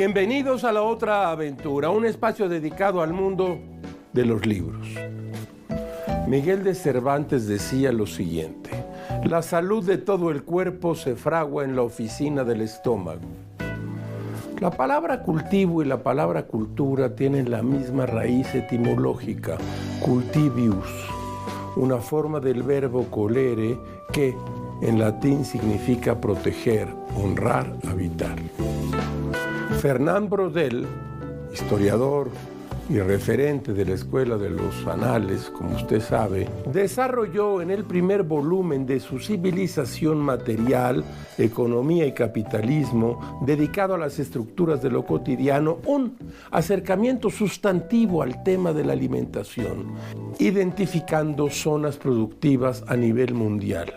Bienvenidos a La Otra Aventura, un espacio dedicado al mundo de los libros. Miguel de Cervantes decía lo siguiente: la salud de todo el cuerpo se fragua en la oficina del estómago. La palabra cultivo y la palabra cultura tienen la misma raíz etimológica, cultivius, una forma del verbo colere que en latín significa proteger, honrar, habitar. Fernand Braudel, historiador y referente de la Escuela de los Anales, como usted sabe, desarrolló en el primer volumen de su Civilización material, economía y capitalismo, dedicado a las estructuras de lo cotidiano, un acercamiento sustantivo al tema de la alimentación, identificando zonas productivas a nivel mundial.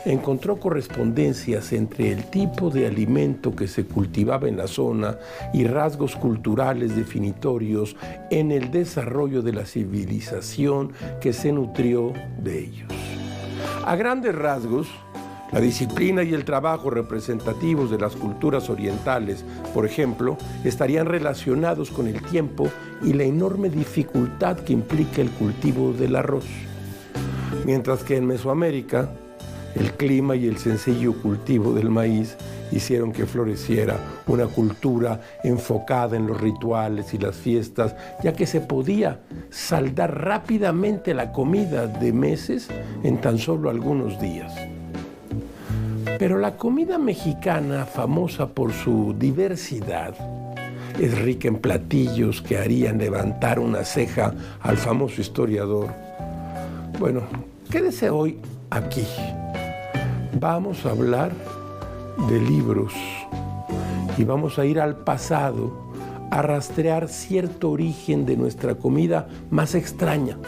Encontró correspondencias entre el tipo de alimento que se cultivaba en la zona y rasgos culturales definitorios en el desarrollo de la civilización que se nutrió de ellos. A grandes rasgos, la disciplina y el trabajo representativos de las culturas orientales, por ejemplo, estarían relacionados con el tiempo y la enorme dificultad que implica el cultivo del arroz. Mientras que en Mesoamérica, el clima y el sencillo cultivo del maíz hicieron que floreciera una cultura enfocada en los rituales y las fiestas, ya que se podía saldar rápidamente la comida de meses en tan solo algunos días. Pero la comida mexicana, famosa por su diversidad, es rica en platillos que harían levantar una ceja al famoso historiador. Bueno, quédese hoy aquí. Vamos a hablar de libros y vamos a ir al pasado a rastrear cierto origen de nuestra comida más extraña,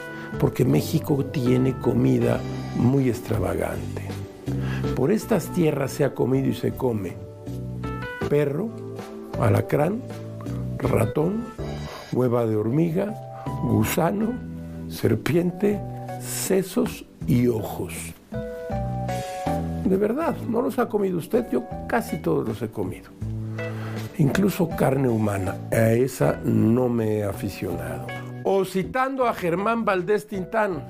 porque México tiene comida muy extravagante. Por estas tierras se ha comido y se come perro, alacrán, ratón, hueva de hormiga, gusano, serpiente, sesos y ojos. De verdad, ¿no los ha comido usted? Yo casi todos los he comido. Incluso carne humana, a esa no me he aficionado. O citando a Germán Valdés Tintán,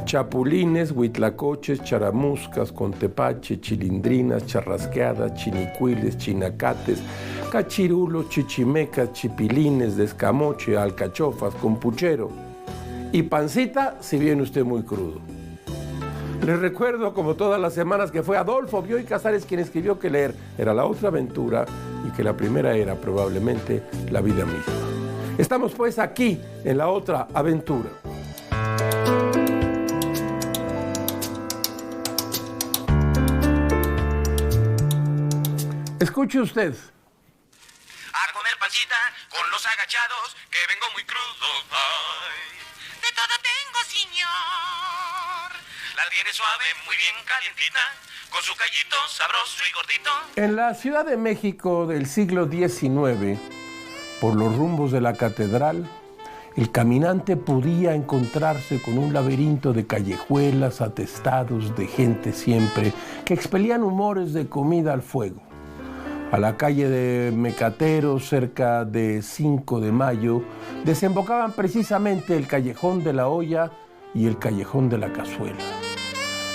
chapulines, huitlacoches, charamuscas, contepache, chilindrinas, charrasqueadas, chinicuiles, chinacates, cachirulos, chichimecas, chipilines, descamoche, alcachofas, con puchero y pancita si viene usted muy crudo. Les recuerdo, como todas las semanas, que fue Adolfo Bioy Casares quien escribió que leer era la otra aventura y que la primera era probablemente la vida misma. Estamos pues aquí en La Otra Aventura. Escuche usted. A comer pancita con los agachados, que vengo muy crudo. Ay, de todo tengo, señor. La tiene suave, muy bien calientita, con su callito sabroso y gordito. En la Ciudad de México del siglo XIX, por los rumbos de la catedral, el caminante podía encontrarse con un laberinto de callejuelas atestados de gente siempre que expelían humores de comida al fuego. A la calle de Mecatero, cerca de 5 de Mayo, desembocaban precisamente el Callejón de la Olla y el Callejón de la Cazuela.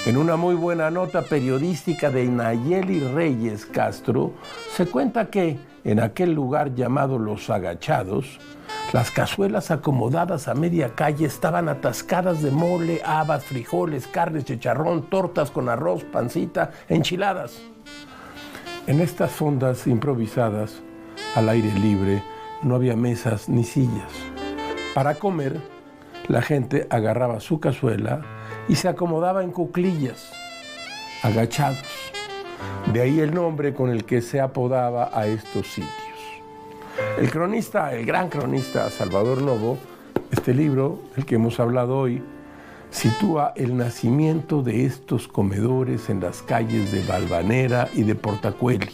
En una muy buena nota periodística de Nayeli Reyes Castro, se cuenta que en aquel lugar llamado Los Agachados, las cazuelas acomodadas a media calle estaban atascadas de mole, habas, frijoles, carnes, chicharrón, tortas con arroz, pancita, enchiladas. En estas fondas improvisadas, al aire libre, no había mesas ni sillas. Para comer, la gente agarraba su cazuela y se acomodaba en cuclillas, agachados. De ahí el nombre con el que se apodaba a estos sitios. El cronista, el gran cronista Salvador Novo, este libro, el que hemos hablado hoy, sitúa el nacimiento de estos comedores en las calles de Valvanera y de Portacueli.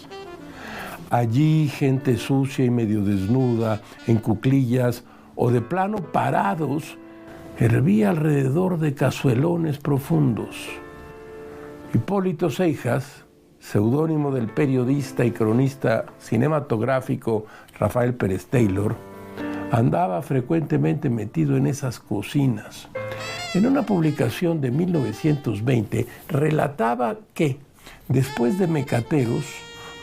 Allí gente sucia y medio desnuda, en cuclillas o de plano parados, hervía alrededor de cazuelones profundos. Hipólito Seijas, seudónimo del periodista y cronista cinematográfico Rafael Pérez Taylor, andaba frecuentemente metido en esas cocinas. En una publicación de 1920 relataba que, después de Mecateros,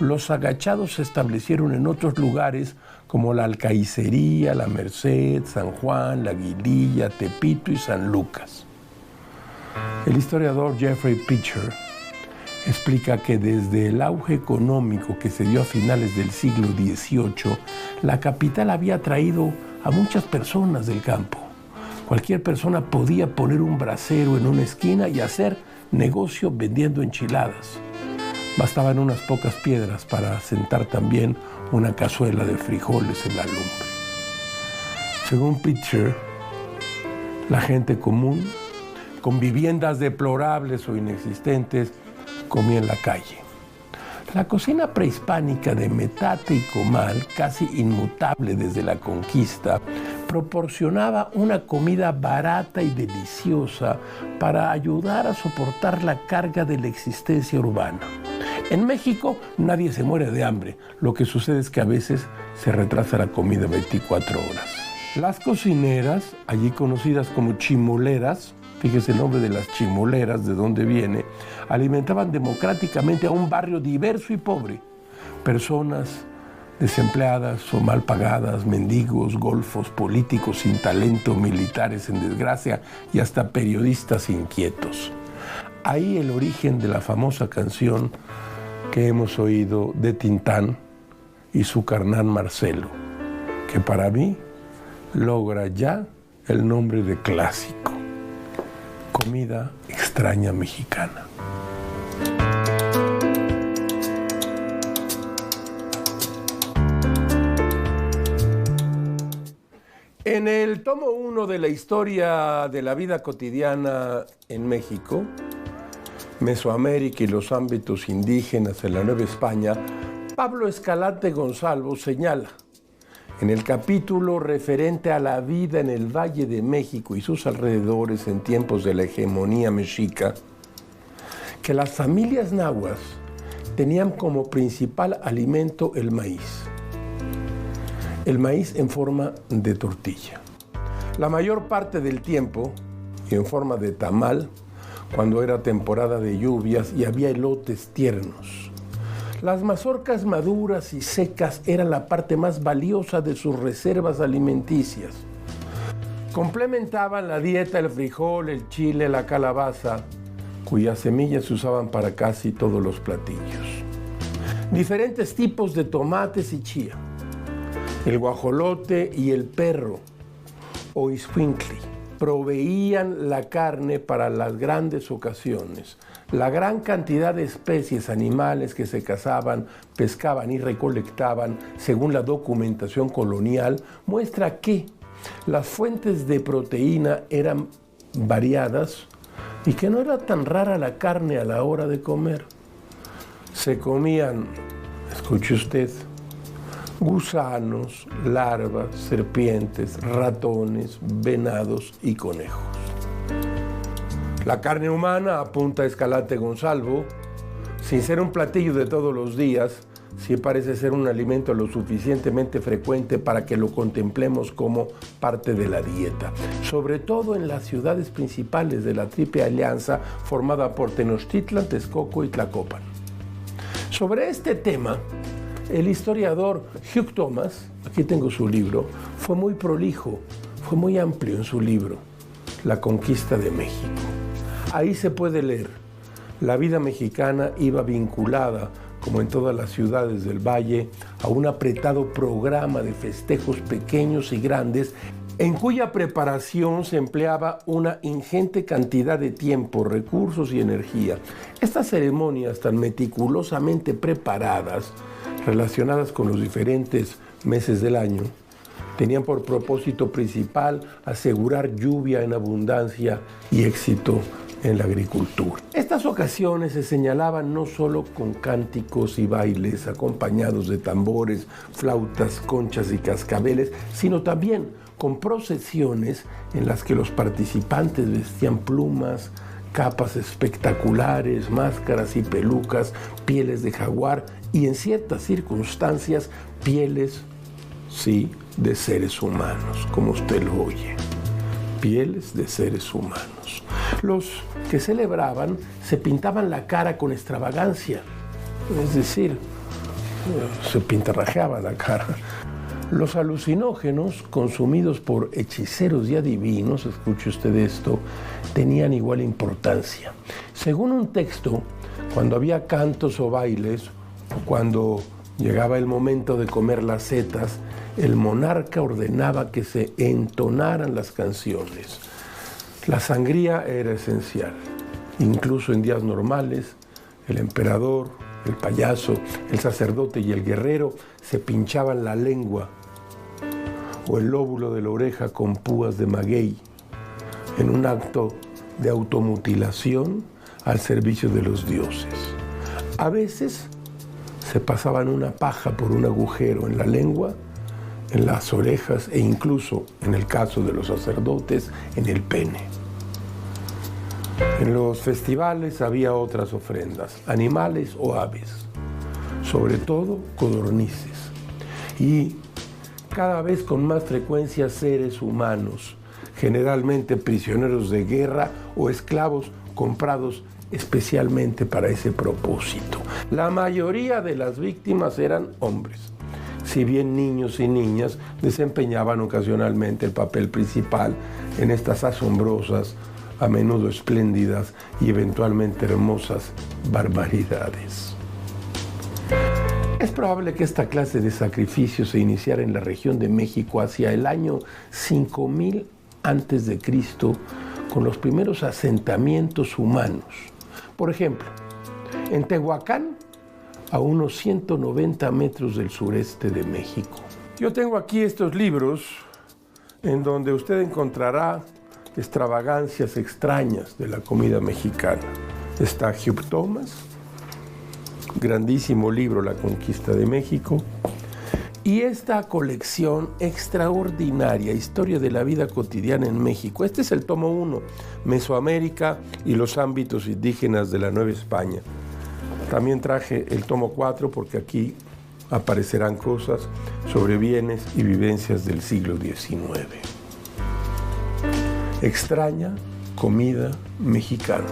los agachados se establecieron en otros lugares como la Alcaicería, la Merced, San Juan, la Aguililla, Tepito y San Lucas. El historiador Jeffrey Pitcher explica que desde el auge económico que se dio a finales del siglo XVIII, la capital había atraído a muchas personas del campo. Cualquier persona podía poner un brasero en una esquina y hacer negocio vendiendo enchiladas. Bastaban unas pocas piedras para sentar también una cazuela de frijoles en la lumbre. Según Pitcher, la gente común, con viviendas deplorables o inexistentes, comía en la calle. La cocina prehispánica de metate y comal, casi inmutable desde la conquista, proporcionaba una comida barata y deliciosa para ayudar a soportar la carga de la existencia urbana. En México nadie se muere de hambre, lo que sucede es que a veces se retrasa la comida 24 horas. Las cocineras, allí conocidas como chimoleras, fíjese el nombre de las chimoleras, de dónde viene, alimentaban democráticamente a un barrio diverso y pobre. Personas desempleadas o mal pagadas, mendigos, golfos, políticos sin talento, militares en desgracia y hasta periodistas inquietos. Ahí el origen de la famosa canción que hemos oído de Tintán y su carnal Marcelo, que para mí logra ya el nombre de clásico: Comida extraña mexicana. En el tomo 1 de la historia de la vida cotidiana en México, Mesoamérica y los ámbitos indígenas en la Nueva España, Pablo Escalante Gonzalvo señala, en el capítulo referente a la vida en el Valle de México y sus alrededores en tiempos de la hegemonía mexica, que las familias nahuas tenían como principal alimento el maíz en forma de tortilla. La mayor parte del tiempo, y en forma de tamal, cuando era temporada de lluvias y había elotes tiernos. Las mazorcas maduras y secas eran la parte más valiosa de sus reservas alimenticias. Complementaban la dieta el frijol, el chile, la calabaza, cuyas semillas se usaban para casi todos los platillos. Diferentes tipos de tomates y chía, el guajolote y el perro o iscuintli proveían la carne para las grandes ocasiones. La gran cantidad de especies animales que se cazaban, pescaban y recolectaban, según la documentación colonial, muestra que las fuentes de proteína eran variadas y que no era tan rara la carne a la hora de comer. Se comían, escuche usted, gusanos, larvas, serpientes, ratones, venados y conejos. La carne humana, apunta Escalante Gonzalvo, sin ser un platillo de todos los días, sí parece ser un alimento lo suficientemente frecuente para que lo contemplemos como parte de la dieta, sobre todo en las ciudades principales de la Triple Alianza formada por Tenochtitlan, Texcoco y Tlacopan. Sobre este tema, el historiador Hugh Thomas, aquí tengo su libro, fue muy prolijo, fue muy amplio en su libro, La Conquista de México. Ahí se puede leer, la vida mexicana iba vinculada, como en todas las ciudades del Valle, a un apretado programa de festejos pequeños y grandes, en cuya preparación se empleaba una ingente cantidad de tiempo, recursos y energía. Estas ceremonias tan meticulosamente preparadas, relacionadas con los diferentes meses del año, tenían por propósito principal asegurar lluvia en abundancia y éxito en la agricultura. Estas ocasiones se señalaban no solo con cánticos y bailes acompañados de tambores, flautas, conchas y cascabeles, sino también con procesiones en las que los participantes vestían plumas, capas espectaculares, máscaras y pelucas, pieles de jaguar y en ciertas circunstancias pieles, sí, de seres humanos, como usted lo oye. Pieles de seres humanos. Los que celebraban se pintaban la cara con extravagancia, es decir, se pintarrajeaba la cara. Los alucinógenos consumidos por hechiceros y adivinos, escuche usted esto, tenían igual importancia. Según un texto, cuando había cantos o bailes, o cuando llegaba el momento de comer las setas, el monarca ordenaba que se entonaran las canciones. La sangría era esencial. Incluso en días normales, el emperador, el payaso, el sacerdote y el guerrero se pinchaban la lengua o el lóbulo de la oreja con púas de maguey en un acto de automutilación al servicio de los dioses. A veces se pasaban una paja por un agujero en la lengua, en las orejas e incluso, en el caso de los sacerdotes, en el pene. En los festivales había otras ofrendas, animales o aves, sobre todo codornices, y cada vez con más frecuencia seres humanos, generalmente prisioneros de guerra o esclavos comprados especialmente para ese propósito. La mayoría de las víctimas eran hombres, si bien niños y niñas desempeñaban ocasionalmente el papel principal en estas asombrosas, a menudo espléndidas y eventualmente hermosas barbaridades. Es probable que esta clase de sacrificio se iniciara en la región de México hacia el año 5000 a.C., con los primeros asentamientos humanos. Por ejemplo, en Tehuacán, a unos 190 metros del sureste de México. Yo tengo aquí estos libros en donde usted encontrará extravagancias extrañas de la comida mexicana. Está Hugh Thomas, grandísimo libro, La Conquista de México, y esta colección extraordinaria, Historia de la vida cotidiana en México. Este es el tomo 1, Mesoamérica y los ámbitos indígenas de la Nueva España. También traje el tomo 4 porque aquí aparecerán cosas sobre bienes y vivencias del siglo XIX. Extraña comida mexicana.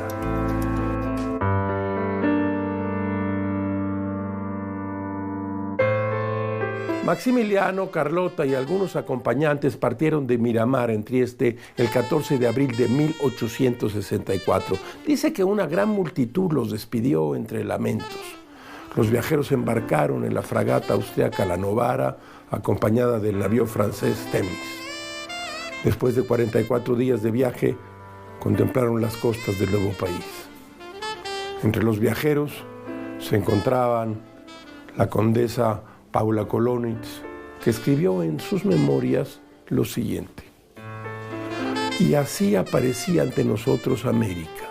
Maximiliano, Carlota y algunos acompañantes partieron de Miramar en Trieste el 14 de abril de 1864. Dice que una gran multitud los despidió entre lamentos. Los viajeros embarcaron en la fragata austriaca La Novara, acompañada del navío francés Themis. Después de 44 días de viaje, contemplaron las costas del nuevo país. Entre los viajeros se encontraban la condesa Paula Colonitz, que escribió en sus memorias lo siguiente: y así aparecía ante nosotros América,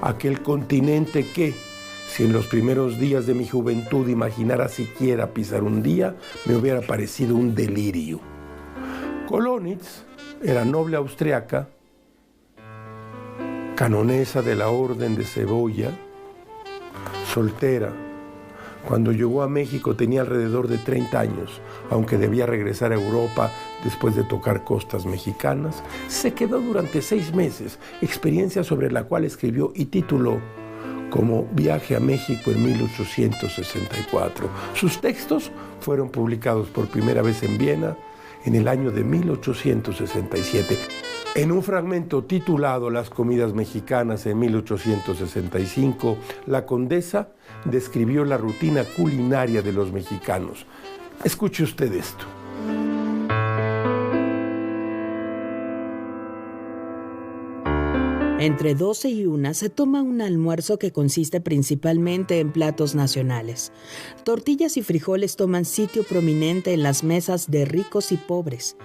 aquel continente que, si en los primeros días de mi juventud imaginara siquiera pisar un día, me hubiera parecido un delirio. Colonitz era noble austriaca, canonesa de la Orden de Cebolla, soltera. Cuando llegó a México tenía alrededor de 30 años, aunque debía regresar a Europa después de tocar costas mexicanas. Se quedó durante 6 meses, experiencia sobre la cual escribió y tituló como Viaje a México en 1864. Sus textos fueron publicados por primera vez en Viena en el año de 1867. En un fragmento titulado Las comidas mexicanas en 1865, la condesa describió la rutina culinaria de los mexicanos. Escuche usted esto. Entre 12 y 1 se toma un almuerzo que consiste principalmente en platos nacionales. Tortillas y frijoles toman sitio prominente en las mesas de ricos y pobres.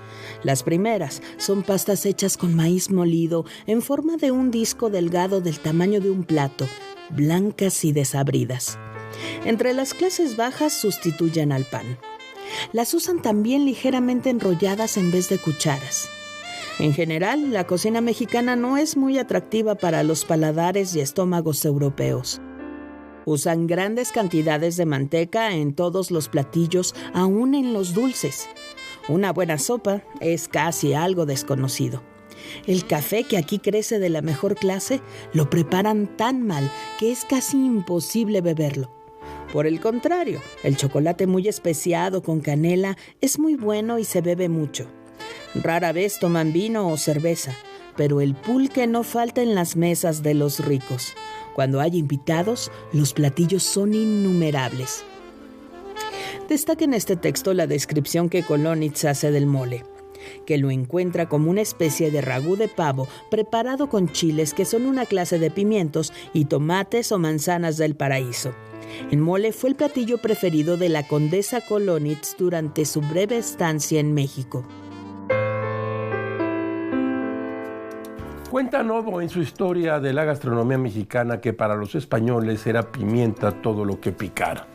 Las primeras son pastas hechas con maíz molido en forma de un disco delgado del tamaño de un plato, blancas y desabridas. Entre las clases bajas sustituyen al pan. Las usan también ligeramente enrolladas en vez de cucharas. En general, la cocina mexicana no es muy atractiva para los paladares y estómagos europeos. Usan grandes cantidades de manteca en todos los platillos, aún en los dulces. Una buena sopa es casi algo desconocido. El café, que aquí crece de la mejor clase, lo preparan tan mal que es casi imposible beberlo. Por el contrario, el chocolate muy especiado con canela es muy bueno y se bebe mucho. Rara vez toman vino o cerveza, pero el pulque no falta en las mesas de los ricos. Cuando hay invitados, los platillos son innumerables. Destaca en este texto la descripción que Colonitz hace del mole, que lo encuentra como una especie de ragú de pavo preparado con chiles, que son una clase de pimientos, y tomates o manzanas del paraíso. El mole fue el platillo preferido de la condesa Colonitz durante su breve estancia en México. Cuenta Novo en su historia de la gastronomía mexicana que para los españoles era pimienta todo lo que picara.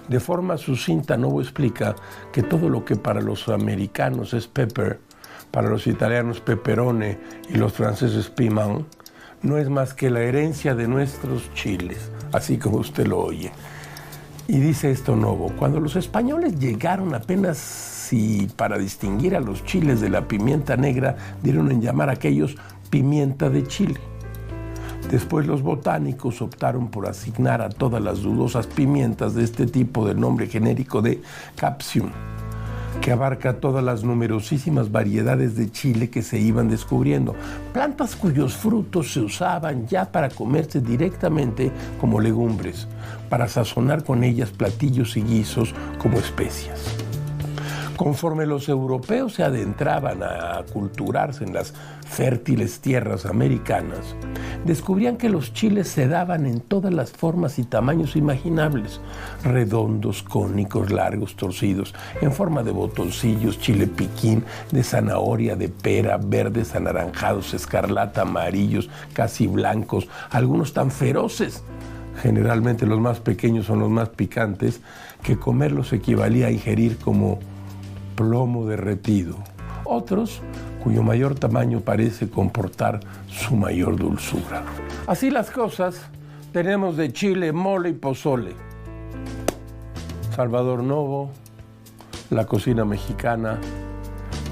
De forma sucinta, Novo explica que todo lo que para los americanos es pepper, para los italianos pepperone y los franceses piment, no es más que la herencia de nuestros chiles, así como usted lo oye. Y dice esto Novo: cuando los españoles llegaron, apenas si para distinguir a los chiles de la pimienta negra dieron en llamar a aquellos pimienta de Chile. Después los botánicos optaron por asignar a todas las dudosas pimientas de este tipo del nombre genérico de Capsium, que abarca todas las numerosísimas variedades de chile que se iban descubriendo, plantas cuyos frutos se usaban ya para comerse directamente como legumbres, para sazonar con ellas platillos y guisos como especias. Conforme los europeos se adentraban a aculturarse en las fértiles tierras americanas, descubrían que los chiles se daban en todas las formas y tamaños imaginables: redondos, cónicos, largos, torcidos, en forma de botoncillos, chile piquín, de zanahoria, de pera, verdes, anaranjados, escarlata, amarillos, casi blancos, algunos tan feroces, generalmente los más pequeños son los más picantes, que comerlos equivalía a ingerir como plomo derretido. Otros, cuyo mayor tamaño parece comportar su mayor dulzura. Así las cosas, tenemos de chile, mole y pozole. Salvador Novo, la cocina mexicana,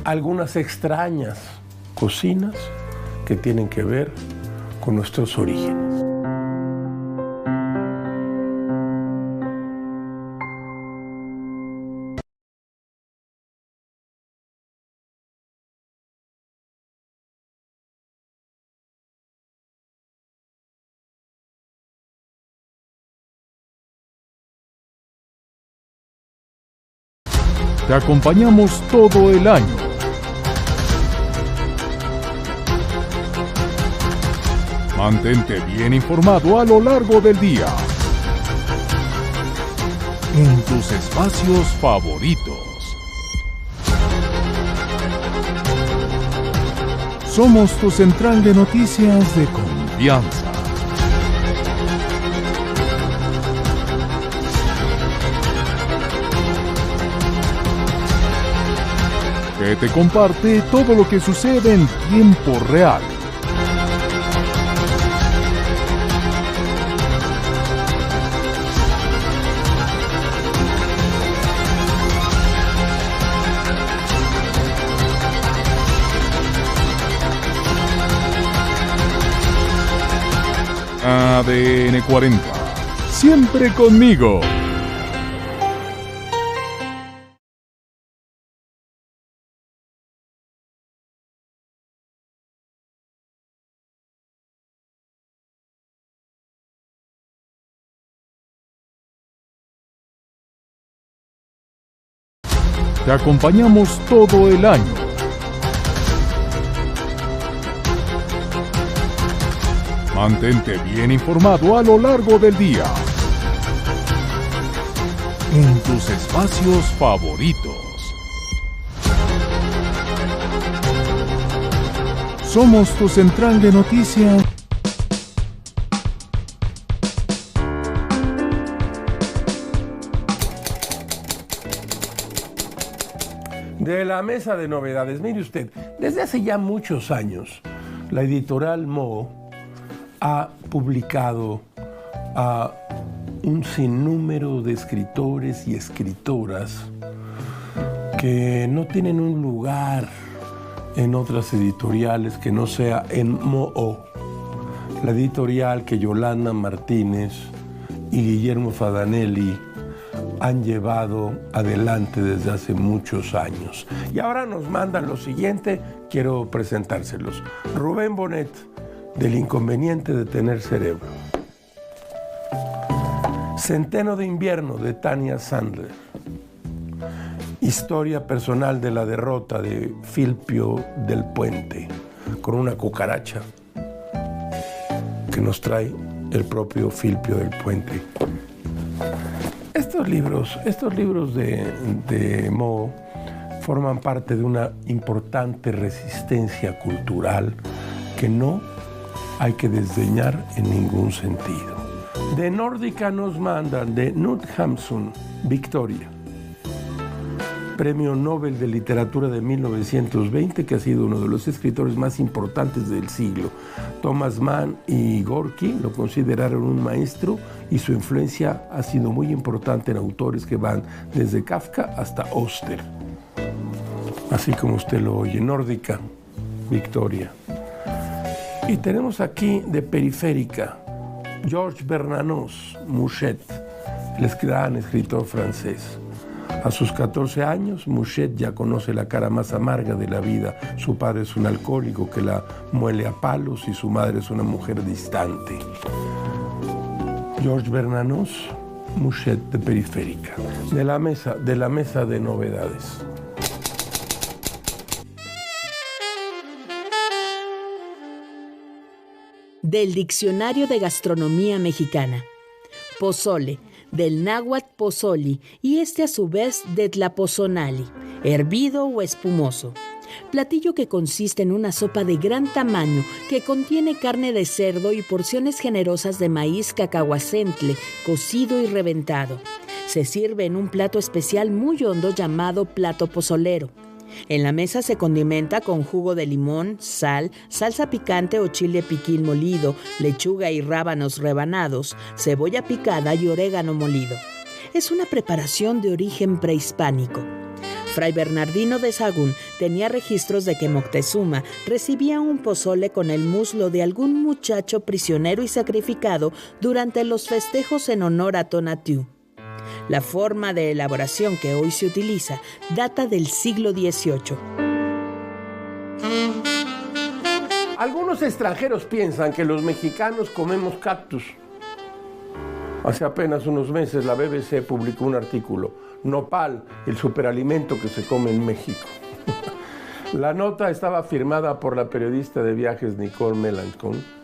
algunas extrañas cocinas que tienen que ver con nuestros orígenes. Te acompañamos todo el año. Mantente bien informado a lo largo del día, en tus espacios favoritos. Somos tu central de noticias de confianza. Que te comparte todo lo que sucede en tiempo real. ADN 40, siempre conmigo. Te acompañamos todo el año. Mantente bien informado a lo largo del día, en tus espacios favoritos. Somos tu central de noticias. De la mesa de novedades, mire usted, Desde hace ya muchos años, la editorial Moe ha publicado a un sinnúmero de escritores y escritoras que no tienen un lugar en otras editoriales que no sea en Moe, la editorial que Yolanda Martínez y Guillermo Fadanelli han llevado adelante desde hace muchos años. Y ahora nos mandan lo siguiente, quiero presentárselos. Rubén Bonet, del inconveniente de tener cerebro. Centeno de invierno, de Tania Sandler. Historia personal de la derrota de Filpio del Puente, con una cucaracha que nos trae el propio Filpio del Puente. Estos libros de Moe forman parte de una importante resistencia cultural que no hay que desdeñar en ningún sentido. De Nórdica nos mandan de Knut Hamsun, Victoria. Premio Nobel de Literatura de 1920, que ha sido uno de los escritores más importantes del siglo. Thomas Mann y Gorky lo consideraron un maestro y su influencia ha sido muy importante en autores que van desde Kafka hasta Auster. Así como usted lo oye, Nórdica, Victoria. Y tenemos aquí de Periférica, Georges Bernanos, Mouchet, el gran escritor francés. A sus 14 años, Mouchet ya conoce la cara más amarga de la vida. Su padre es un alcohólico que la muele a palos y su madre es una mujer distante. Georges Bernanos, Mouchet, de Periférica. De la mesa de novedades. Del Diccionario de Gastronomía Mexicana. Pozole, del náhuatl pozoli, y a su vez de tlapozonali, hervido o espumoso. Platillo que consiste en una sopa de gran tamaño que contiene carne de cerdo y porciones generosas de maíz cacahuacentle, cocido y reventado. Se sirve en un plato especial muy hondo llamado plato pozolero. En la mesa se condimenta con jugo de limón, sal, salsa picante o chile piquín molido, lechuga y rábanos rebanados, cebolla picada y orégano molido. Es una preparación de origen prehispánico. Fray Bernardino de Sahagún tenía registros de que Moctezuma recibía un pozole con el muslo de algún muchacho prisionero y sacrificado durante los festejos en honor a Tonatiuh. La forma de elaboración que hoy se utiliza data del siglo XVIII. Algunos extranjeros piensan que los mexicanos comemos cactus. Hace apenas unos meses la BBC publicó un artículo, Nopal, el superalimento que se come en México. La nota estaba firmada por la periodista de viajes Nicole Melancon.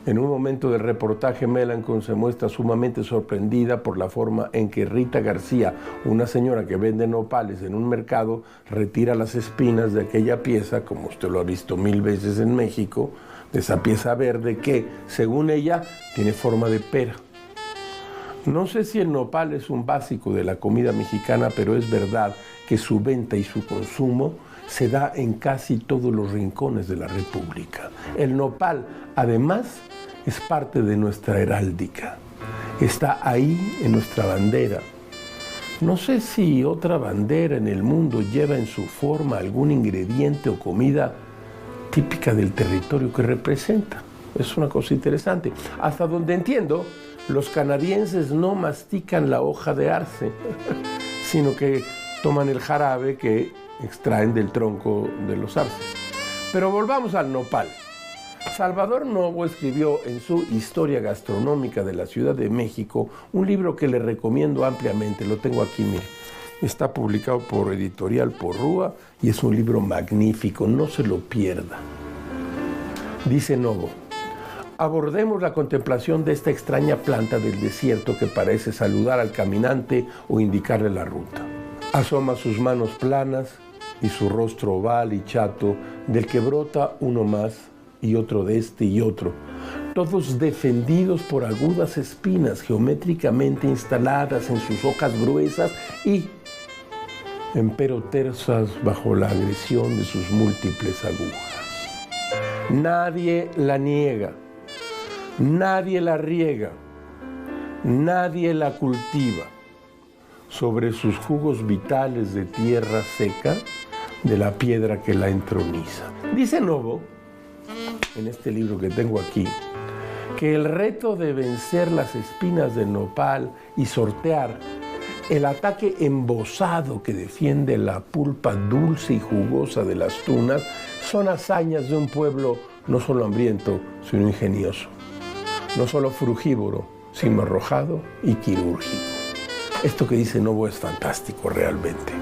En un momento del reportaje, Melancon se muestra sumamente sorprendida por la forma en que Rita García, una señora que vende nopales en un mercado, retira las espinas de aquella pieza, como usted lo ha visto 1000 veces en México, de esa pieza verde que, según ella, tiene forma de pera. No sé si el nopal es un básico de la comida mexicana, pero es verdad que su venta y su consumo se da en casi todos los rincones de la República. El nopal, además, es parte de nuestra heráldica. Está ahí en nuestra bandera. No sé si otra bandera en el mundo lleva en su forma algún ingrediente o comida típica del territorio que representa. Es una cosa interesante. Hasta donde entiendo, los canadienses no mastican la hoja de arce, sino que toman el jarabe que extraen del tronco de los arces. Pero volvamos al nopal. Salvador Novo escribió en su Historia Gastronómica de la Ciudad de México un libro que le recomiendo ampliamente. Lo tengo aquí, mire. Está publicado por Editorial Porrúa y es un libro magnífico, no se lo pierda. Dice Novo: abordemos la contemplación de esta extraña planta del desierto que parece saludar al caminante o indicarle la ruta. Asoma sus manos planas y su rostro oval y chato, del que brota uno más y otro de este y otro, todos defendidos por agudas espinas geométricamente instaladas en sus hojas gruesas y empero tersas bajo la agresión de sus múltiples agujas. Nadie la niega, nadie la riega, nadie la cultiva. Sobre sus jugos vitales de tierra seca, de la piedra que la entroniza. Dice Novo, en este libro que tengo aquí, que el reto de vencer las espinas del nopal y sortear el ataque embosado que defiende la pulpa dulce y jugosa de las tunas son hazañas de un pueblo no solo hambriento, sino ingenioso, no solo frugívoro, sino arrojado y quirúrgico. Esto que dice Novo es fantástico realmente.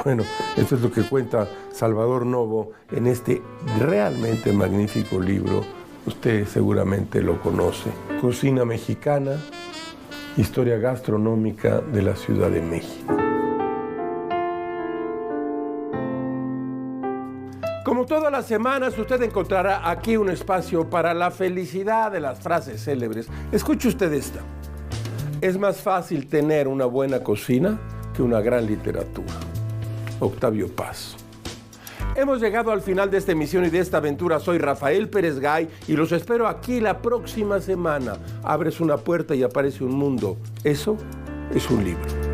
Bueno, esto es lo que cuenta Salvador Novo en este realmente magnífico libro. Usted seguramente lo conoce. Cocina mexicana, historia gastronómica de la Ciudad de México. Como todas las semanas, usted encontrará aquí un espacio para la felicidad de las frases célebres. Escuche usted esta. Es más fácil tener una buena cocina que una gran literatura. Octavio Paz. Hemos llegado al final de esta emisión y de esta aventura. Soy Rafael Pérez Gay y los espero aquí la próxima semana. Abres una puerta y aparece un mundo. Eso es un libro.